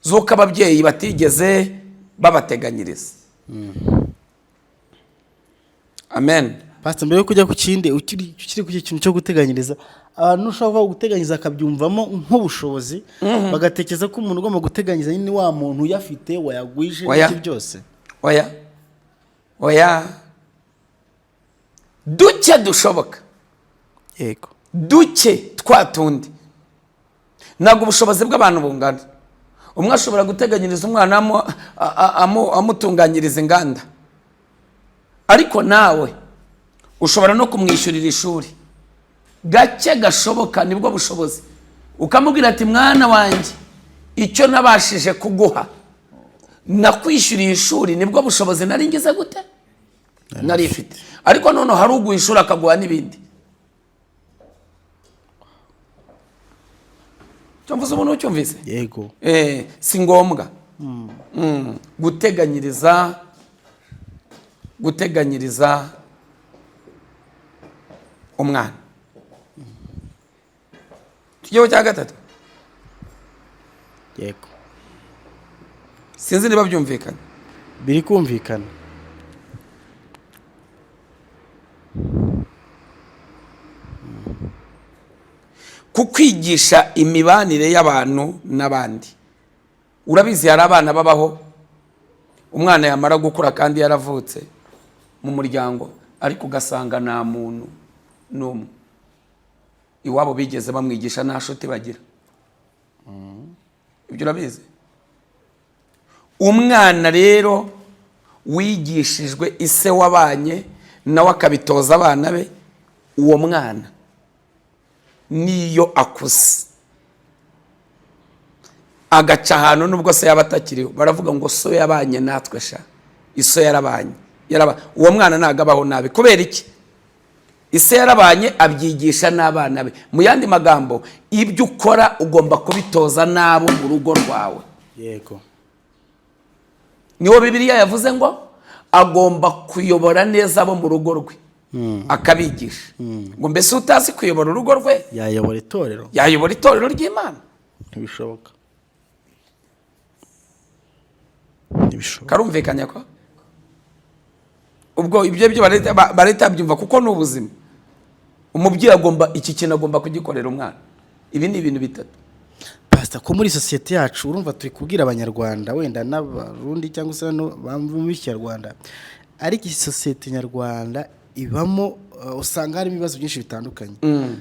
z'uko ababyeyi batigeze babateganyiriza. Amen. Pastor, mbere yo kujya ku kindi ukiri ku kintu cyo guteganyiriza abantu ushobora guteganyiriza akabyumvamo nk'ubushobozi bagatekereza ko umuntu ugomba guteganyiriza ni wa muntu uyafite wayagwije n'iki byose. Oya duke dushoboka. Yego duke twatundi ntabwo ubushobozi bw'abantu bungana. Umwe ashobora guteganyiriza umwana amutunganyiriza inganda ariko nawe ushobora no kumwishyurira ishuri gake gashoboka. Nibwo bushobozi ukamubwira ati mwana wanjye icyo nabashije kuguha nakwishyuriye ishuri nibwo bushobozi nari ngize gute nari ifite. Ariko none hari uguha ishuri akaguha n'ibindi. Cyumvise umuntu ucyumvise? Yego. Si ngombwa guteganyiriza umwana. Tugiyeho cya gatatu. Yego. Sinzi niba byumvikana. Biri kumvikana. Kukwigisha imibanire y'abantu n'abandi. Urabizi hari abana babaho umwana yamara gukura kandi yaravutse mu muryango ariko ugasanga nta muntu n'umwe. iwabo bigeze bamwigisha nta nshuti bagira. Ibyo urabizi. Umwana rero wigishijwe ise wabanye nawe akabitoza abana be, uwo mwana niyo akuze agaca ahantu nubwo se yaba atakiriho, baravuga ngo so yabanye natwe sha, iso yarabanye. Uwo mwana nagabaho nabi. Kubera iki? Ise yarabanye abyigisha n'abana be. Mu yandi magambo, ibyo ukora ugomba kubitoza nabo mu rugo rwawe. Yego. Niwo Bibiliya yavuze ngo agomba kuyobora neza abo mu rugo rwe, akabigisha. Ngo mbese utazi kuyobora urugo rwe yayobora itorero? Yayobora itorero ry'Imana? Ntibishoboka. Karumvikanye ko ubwo ibyo bareta byumva kuko ni ubuzima. Umubyeyi agomba iki kintu agomba kugikorera umwana. Ibi ni ibintu bitatu. Pastor, ko muri societe yacu urumva turi kubwira abanyarwanda wenda n'abarundi cyangwa se no bamwe Rwanda, ariko societe nyarwanda ibamo usanga harimo ibibazo byinshi bitandukanye.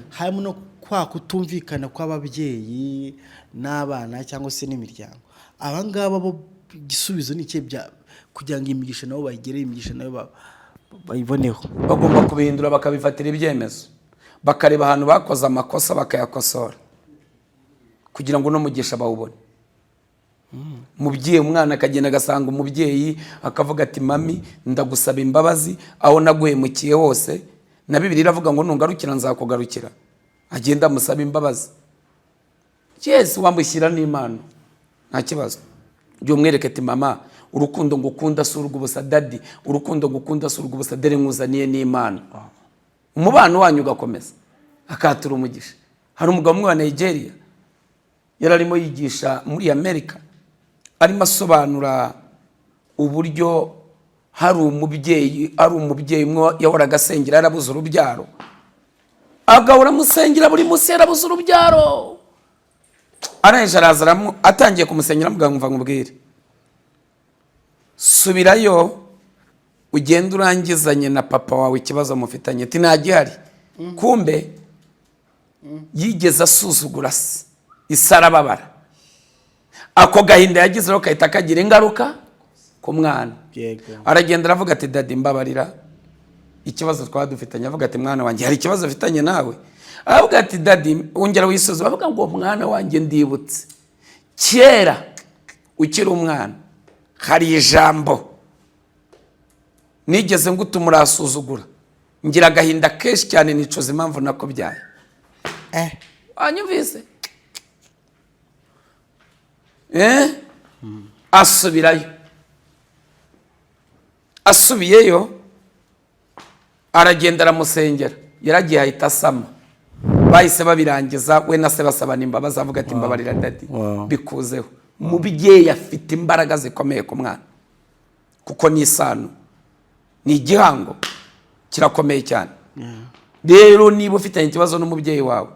Harimo no kwa kutumvikana kw'ababyeyi n'abana cyangwa se n'imiryango. Abangaba bo igisubizo ni cye bya kugira ngo imigisha nabo bayigere, imigisha nabo bayiboneho. Bagomba kubihindura bakabifatira ibyemezo, bakareba ahantu bakoze amakosa bakayakosora kugira ngo no mugisha bawubone. Umubyeyi umwana akagenda agasanga umubyeyi akavuga ati mami ndagusaba imbabazi aho naguhemukiye hose, na Bibiliya iravuga ngo nungarukira nzakugarukira. Agenda amusaba imbabazi. Yes, wamushyira n'Imana nta kibazo. Jya umwereke ati mama urukundo ngukunda si urw'ubusa, dadi urukundo ngukunda si urw'ubusa, dore nkuzaniye n'Imana. Umubano wanyu ugakomeza akatura umugisha. Hari umugabo umwe wa Nigeria yararimo yigisha muri Amerika, arimo asobanura uburyo hari umubyeyi umwe yahoraga asengera yarabuze urubyaro, agahora amusengera buri munsi yarabuze urubyaro. Araje arazaramo atangiye kumusengera mvuga ngo nkubwire subirayo ugenda urangizanye na papa wawe ikibazo mufitanye. Ati ntagihari. Kumbe yigeze asuzugura se, isarababara. Ako gahinda yagize rero kahita kagira ingaruka ku mwana. Aragenda aravuga ati dadi mbabarira ikibazo twadufitanye. Avuga ati mwana wanjye hari ikibazo ufitanye nawe? Avuga ati dadi ongera wisuzuma. Avuga ngo mwana wanjye ndibutse kera ukiri umwana hari ijambo nigeze ngutuma urasuzugura, ngira agahinda kenshi cyane nicuza impamvu nakubyaye. Anyumvise? Asubirayo. Asubiyeyo aragenda aramusengera, yaragiye ahita asama. Bahise babirangiza we na se basabana imbabazi. Avuga ati mbabarira dadi bikuzeho. Umubyeyi afite imbaraga zikomeye ku mwana kuko ni isano, ni igihango kirakomeye cyane. Rero niba ufitanye ikibazo n'umubyeyi wawe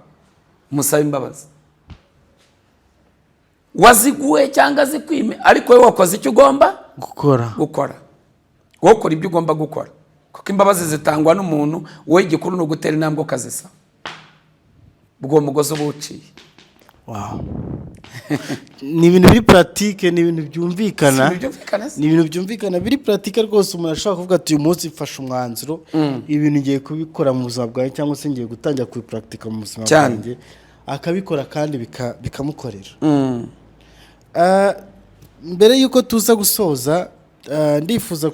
musaba imbabazi, waziguwe cyangwa zikwime, ariko wowe wakoze icyo ugomba gukora. Wowe ukora ibyo ugomba gukora kuko imbabazi zitangwa n'umuntu, wowe igikuru ni ugutera intambwe ukazisa. Ubwo mugozi uba uciye. Ni ibintu biri pratique, ni ibintu byumvikana, ni ibintu byumvikana biri pratique rwose. Umuntu ashaka kuvuga ati uyu munsi mfashe umwanzuro, ibintu ngiye kubikora mu buzima bwawe cyangwa se ngiye gutangira kubipratika mu buzima bwanjye, akabikora kandi bikamukorera. Mbere yuko tuza gusoza, ndifuza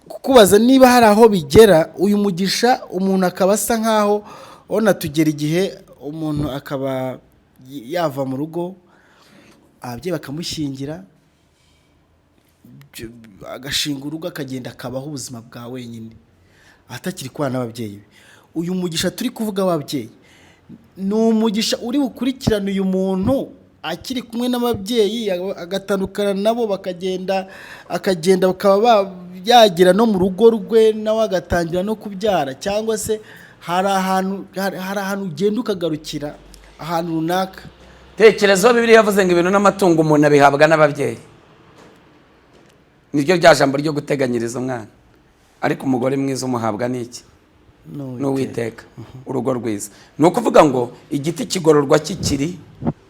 kukubaza niba hari aho bigera uyu mugisha umuntu akaba asa nkaho ona tugera igihe umuntu akaba yava mu rugo, ababyeyi bakamushyingira, agashinga urugo, akagenda akabaho ubuzima bwa wenyine atakiri kubana n'ababyeyi. Uyu mugisha turi kuvuga w'ababyeyi ni umugisha uri bukurikirana uyu muntu akiri kumwe n'ababyeyi, agatandukana nabo akagenda bakaba yagera no mu rugo rwe nawe agatangira no kubyara, cyangwa se hari ahantu ugenda ukagarukira ahantu runaka? Tekerezo Bibiliya yavuze ngo ibintu n'amatungo umuntu abihabwa n'ababyeyi. Niryo rya jambo ryo guteganyiriza umwana. Ariko umugore mwiza umuhabwa n'iki? n'uwiteka urugo rwiza. Ni ukuvuga ngo igiti kigororwa kikiri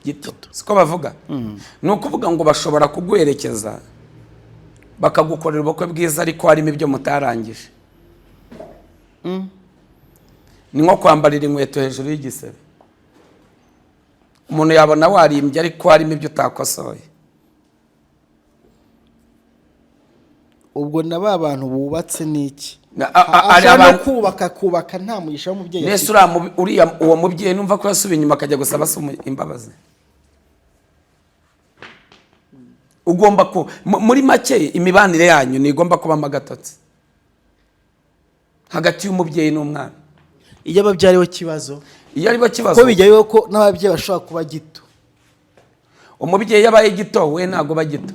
gito, siko bavuga. Ni ukuvuga ngo bashobora kuguherekeza bakagukorera ubukwe bwiza ariko harimo ibyo mutarangije. Ni nko kwambarira inkweto hejuru y'igisebe. Umuntu yabona warimbye ariko harimo ibyo utakosoye. ubwo na ba bantu bubatse n'iki Ari abantu kubaka nta mugisha w'umubyeyi. Nese uriya uwo mubyeyi numva ko yasubiye inyuma akajya gusaba imbabazi. Ugomba ko muri make imibanire yanyu ni igomba kuba magatotsi hagati y'umubyeyi n'umwana. Iyo ababyariwe kibazo, iyo ari bo kibazo ko bijyayo ko n'ababyeyi bashobora kuba gito. Umubyeyi yabaye gito, we ntago bagito,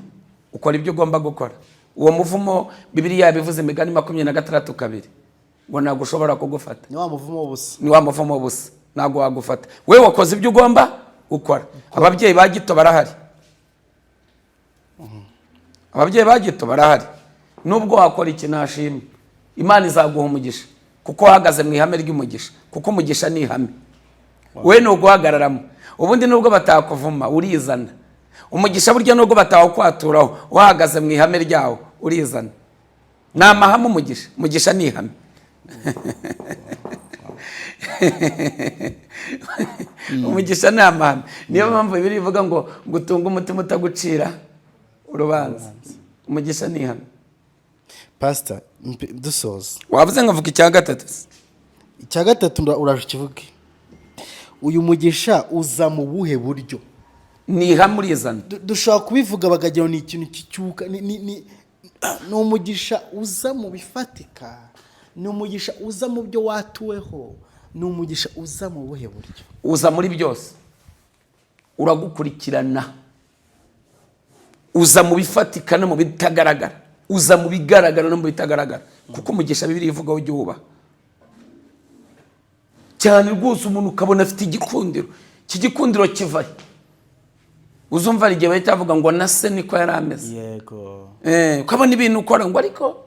ukora ibyo ugomba gukora. Uwo muvumo Bibiliya yabivuze Imigani 26:2 ngo ntago ushobora kugufata. Ni wa muvumo w'ubusa. Ni wa muvumo w'ubusa, ntago wagufata. We wakoze ibyo ugomba gukora. Ababyeyi ba gito barahari. Ababyeyi ba gito barahari. Nubwo wakora ikintu ashimwe, Imana izaguha umugisha kuko wahagaze mu ihame ry'umugisha, kuko umugisha ni ihame. We no guhagararamo. Ubundi nubwo batakuvuma urizana. Umugisha burya nubwo batawukwaturaho wahagaze mu ihame ryawo urizana. Ni amahame umugisha ni ihame. Umugisha ni amahame. Niyo mpamvu Bibiliya ivuga ngo gutunga umutima utagucira urubanza. Umugisha ni ihame. Pastor, dusoza. Wavuze ngavuga icya gatatu. Icya gatatu uraje kivuge. Uyu mugisha uza mu buhe buryo? Ni ihame urizana. Dushobora kubivuga bagagira ni ikintu kicyuka ni umugisha uza mu bifatika. Ni umugisha uza mu byo watuweho. Ni umugisha uza mu buhe buryo? Uza muri byose. Uragukurikirana. Uza mu bifatika no mu bitagaragara. Uza mu bigaragara no mu bitagaragara. Kuko umugisha Bibiliya ivuga ujye wubaha. Cyane rwose umuntu ukabona afite igikundiro. Iki gikundiro kivahe. Uzumva igihe bahita bavuga ngo nase niko yari ameze. Yego. Ukabona ibintu ukora ngo ariko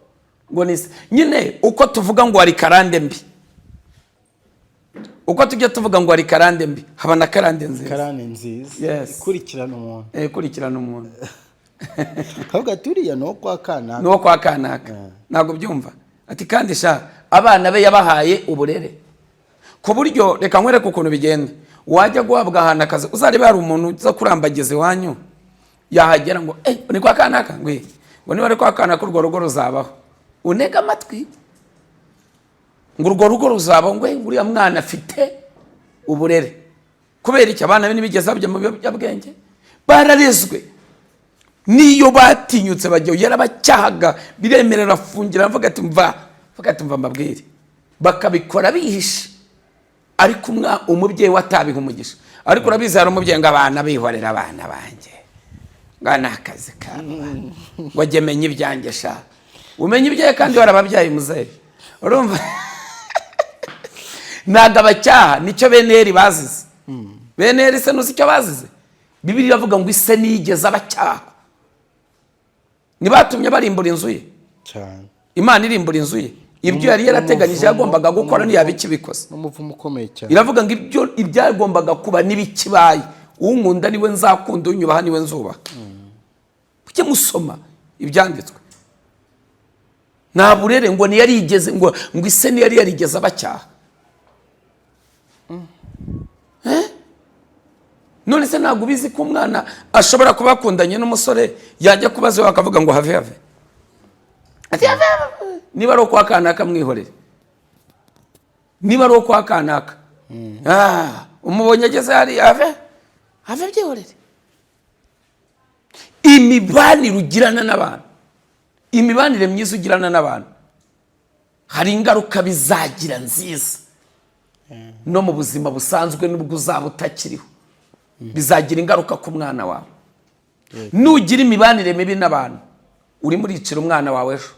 ngo nise. Nyine uko tuvuga ngo ari karande mbi. Uko tujya tuvuga ngo ari karande mbi, haba na karande nziza. Karande nziza. Yes. Kurikirana umuntu. Kurikirana umuntu. Kavuga turiya no kwa kanaka. No kwa kanaka. Nago byumva. Ati kandi sha abana be yabahaye uburere. Ku buryo reka nkwereke ukuntu bigenda. Wajya guhabwa ahantu akazi uzarebe hari umuntu uza kurambagiza iwanyu yahagera ngo ni kwa kanaka ngo niba ari kwa kanaka urwo rugo ruzabaho. Unega amatwi ngo urwo rugo ruzabaho ngo uriya mwana afite uburere. Kubera iki abana be nibigeza byo mu biyobyabwenge bararezwe. Niyo batinyutse bajya yarabacyahaga biremerera afungira avuga ati mva mbabwire bakabikora bihishe. Ariko umubyeyi watabiha umugisha. Ariko urabizi hari umubyeyi ngo abana bihorera abana banjye ngana akazi kawe wagemenya ibyanjye sha umenye ibyaye kandi warababyaye muzehe. Urumva nagabacyaha nicyo beneri bazize. Beneri se nuzi icyo bazize. Bibiliya iravuga ngo ise nigeze abacyaha. Nibatumye barimbura inzu ye cyane. Imana irimbura inzu ye. Ibyo yari yarateganije yagombaga gukora ntiyabikibikoze. N'umuvumo ukomeye cyane. Iravuga ngo ibyo ibyagombaga kuba nibikibaye. Unkunda niwe nzakunda, unyubaha niwe nzubaha. Ujye musoma ibyanditswe. Nta burere ngo ni yarigeze ngo ise ni yari yarigeze abacyaha. None se ntabwo ubizi ko umwana ashobora kuba akundanye n'umusore yajya kubaza we akavuga ngo have. Ati have. Niba ari kwa kanaka mwihorere. Niba ari kwa kanaka. Umubonye ageze hari have byihorere. Imibanire ugirana n'abantu. Imibanire myiza ugirana n'abantu. Hari ingaruka bizagira nziza. No mu buzima busanzwe n'ubwo uzaba utakiriho. Bizagira ingaruka ku mwana wawe. Nugira imibanire mibi n'abantu uri muri iciro umwana wawe ejo.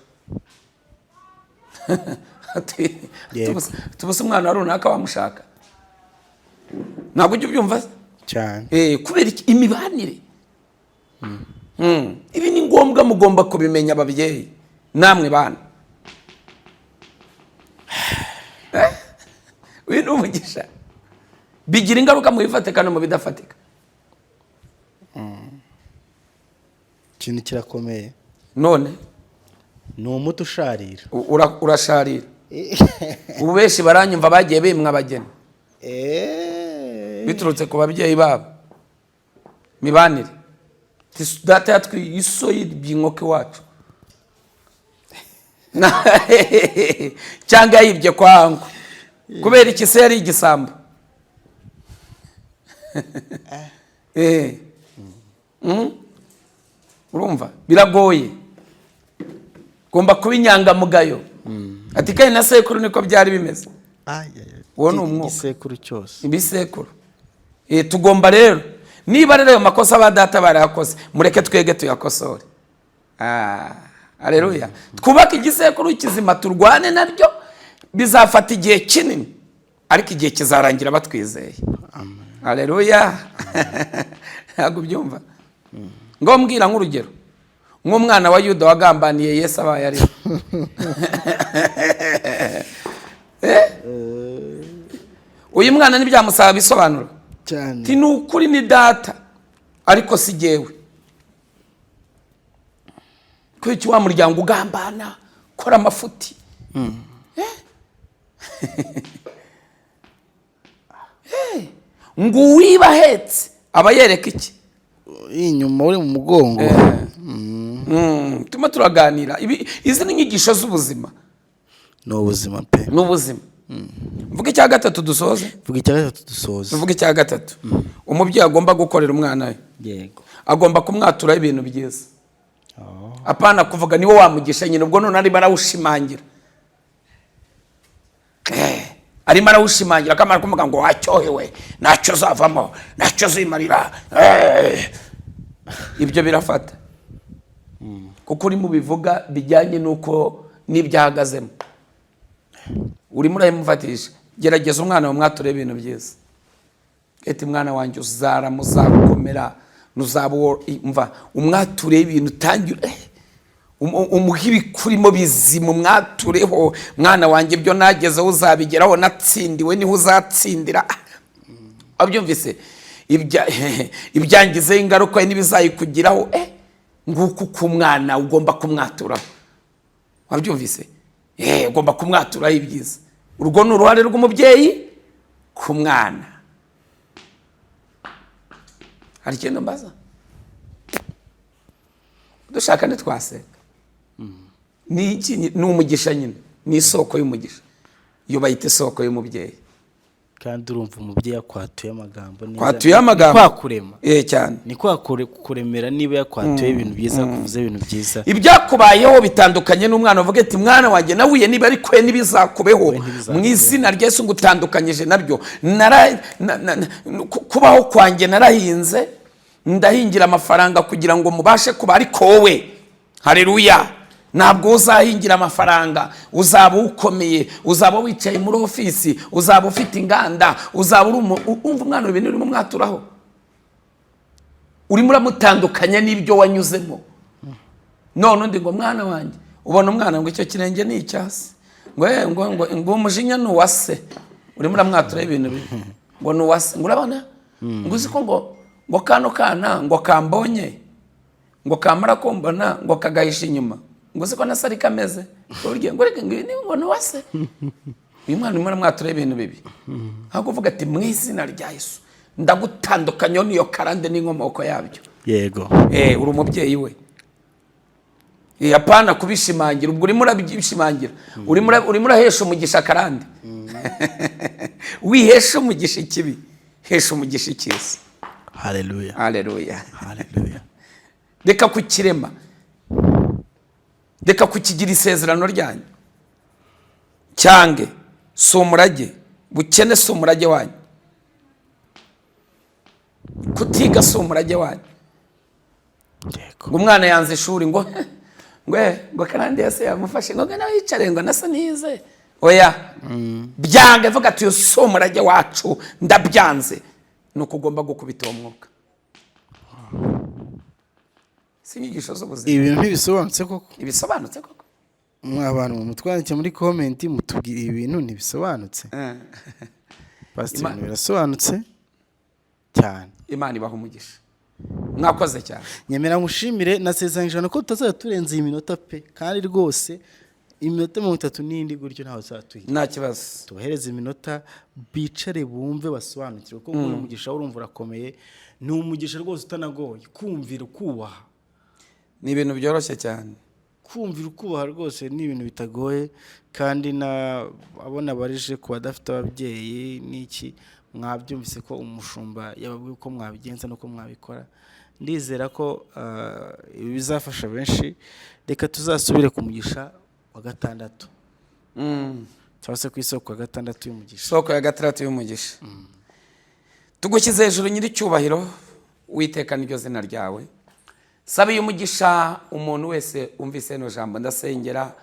Tubuse umwana runaka wamushaka. Ntabwo ujye ubyumva cyane. Kubera imibanire. Ibi ni ngombwa mugomba kubimenya ababyeyi namwe bana. uyu ni umugisha. Bigira ingaruka mu bifatika no mu bidafatika. ikintu kirakomeye None ni umuti usharira. urasharira. Ubu benshi baranyumva bagiye bimwa abageni biturutse ku babyeyi babo. Mibanire data yatwiye iso y'ibyinkoke wacu cyangwa yibye kwangu kubera iki se yari igisambo. Urumva biragoye, ugomba kuba inyangamugayo. Ati kandi na sekuru niko byari bimeze. Uwo ni umwuka igisekuru cyose, ibisekuru. Tugomba rero, niba rero ayo makosa abadata barayakoze, mureke twege tuyakosore. Haleluya. Twubake igisekuru kizima, turwane naryo. Bizafata igihe kinini, ariko igihe kizarangira batwizeye. Haleluya. Ntabwo byumva. Ngo mbwira nk'urugero, nk'umwana wa Yuda wagambaniye Yesu abaye ari uyu mwana ntibyamusaba bisobanuro cyane. Ti nukuri ni data ariko si jewe. Ko iki wa muryango ugambana kora amafuti. Ngo wibahetse abayereka iki inyuma uri mu mugongo. Tuma turaganira izi ni inyigisho z'ubuzima. No ubuzima pe. No ubuzima. Mvuga icya gatatu dusoze. Vuga icya gatatu dusoze. Mvuga icya gatatu. Umubyeyi agomba gukorera umwana we. Yego. Agomba kumwatura ibintu byiza. Apana kuvuga niwe wamugisha nyine ubwo none ari barawushimangira. Ari marawushimangira kamara kumuga ngo wacyohewe nacyo zavamo nacyo zimarira. Ibyo birafata. Kuko uri mu bivuga bijyanye nuko nibyahagazemo. Uri muri mufatisha gerageza umwana wamwature ibintu byiza. Eti mwana wanjye muzakomera nuzabo imva umwature ibintu tangira umuhibi kurimo bizima mwatureho mwana wanjye byo nageze uzabigeraho natsindiwe niho uzatsindira. Abyumvise ibyangize ingaruka n'ibizayikugiraho nguko ku mwana ugomba kumwatura. Wabyumvise ugomba kumwatura ibyiza. Urwo ni uruhare rw'umubyeyi ku mwana. Hari ikintu mbaza dushaka ntitwaseka. Ni iki ni umugisha nyine, ni isoko y'umugisha. Iyo bayita isoko y'umubyeyi. Kandi urumva umubyeyi yakwatuye amagambo neza. Kwatuye amagambo kwakurema. Cyane. Ni kuremera niba yakwatuye ibintu byiza kuvuze ibintu byiza. Ibyakubayeho bitandukanye n'umwana uvuga ati mwana wanjye nahuye niba ari kwe nibizakubeho mu izina rya Yesu ngutandukanyije nabyo. Kubaho kwanjye narahinze ndahingira amafaranga kugira ngo mubashe kuba ariko wowe. Haleluya. Ntabwo uzahingira amafaranga, uzaba ukomeye, uzaba wicaye muri ofisi, uzaba ufite inganda, uzaba umva umwana ibintu urimo mwaturaho. Urimo uramutandukanya n'ibyo wanyuzemo. None undi ngo mwana wanjye ubona umwana ngo icyo kirenge ni icyase ngo umujinya ni uwase. Urimo uramwatura ibintu bibi ngo ni uwase. Urabona ngo uzi ko ngo kano kana ngo kambonye ngo kamara kumbona ngo kagahisha inyuma ngo siko nasari kameze urye ngo reke ngo ni wase. Uyu mwana urimo uramwatura ibintu bibi ahubwo uvuga ati mu izina rya Yesu ndagutandukanya n'iyo karande n'inkomoko yabyo. Yego. Uri umubyeyi we. Apana kubishimangira ubwo urimo urabishimangira urimo urahesha umugisha karande. Wihesha umugisha ikibi hesha umugisha ikiza. Haleluya. Haleluya. Haleluya. Reka kukirema, reka kukigira isezerano ryanyu. Cyange si umurage, bukene si umurage wanyu, kutiga si umurage wanyu. Ngo umwana yanze ishuri ngo kandi Yesu yamufashe ngo nawe yicare ngo nasa nize. Oya byange vuga ati si umurage wacu ndabyanze. Nuko ugomba gukubita uwo mwuka. Sinyigisho z'ubuzima. Ibintu ntibisobanutse koko. Ibisobanutse koko. Abantu mutwandike muri comment mutubwira ibintu ntibisobanutse. pasiteri ibintu birasobanutse cyane. Imana ibaha umugisha, mwakoze cyane. Nyemera ngushimire, nasezeranyije ko tutazajya turenza iyi minota pe, kandi rwose iminota 30 n'indi gutyo ntaho uzatuye. Nta kibazo, tubahereze iminota bicare bumve basobanukirwe ko uyu mugisha urumva urakomeye. Ni umugisha rwose utanagoye, kumvira ukubaha ni ibintu byoroshye cyane. Kumvira ukubaha rwose ni ibintu bitagoye, kandi abona barije ku badafite ababyeyi n'iki, mwabyumvise ko umushumba yababwiye uko mwabigenza nuko mwabikora. Ndizera ko ibi bizafasha benshi. Reka tuzasubire ku mugisha wa gatandatu, cyangwa se ku isoko ya gatandatu y'umugisha. Isoko ya gatandatu y'umugisha. Tugushyize hejuru nyiricyubahiro, Uwiteka niryo zina ryawe. Sabiye umugisha umuntu wese umvise ino jambo. Ndasengera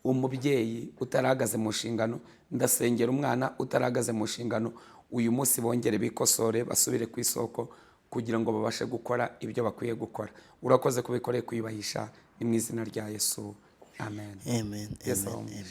umubyeyi utarahagaze mu nshingano, ndasengera umwana utarahagaze mu nshingano. Uyu munsi bongere bikosore, basubire ku isoko kugira ngo babashe gukora ibyo bakwiye gukora. Urakoze kubikoreye kwiyubahisha, ni mu izina rya Yesu. Amen. Amen. Yes, Amen.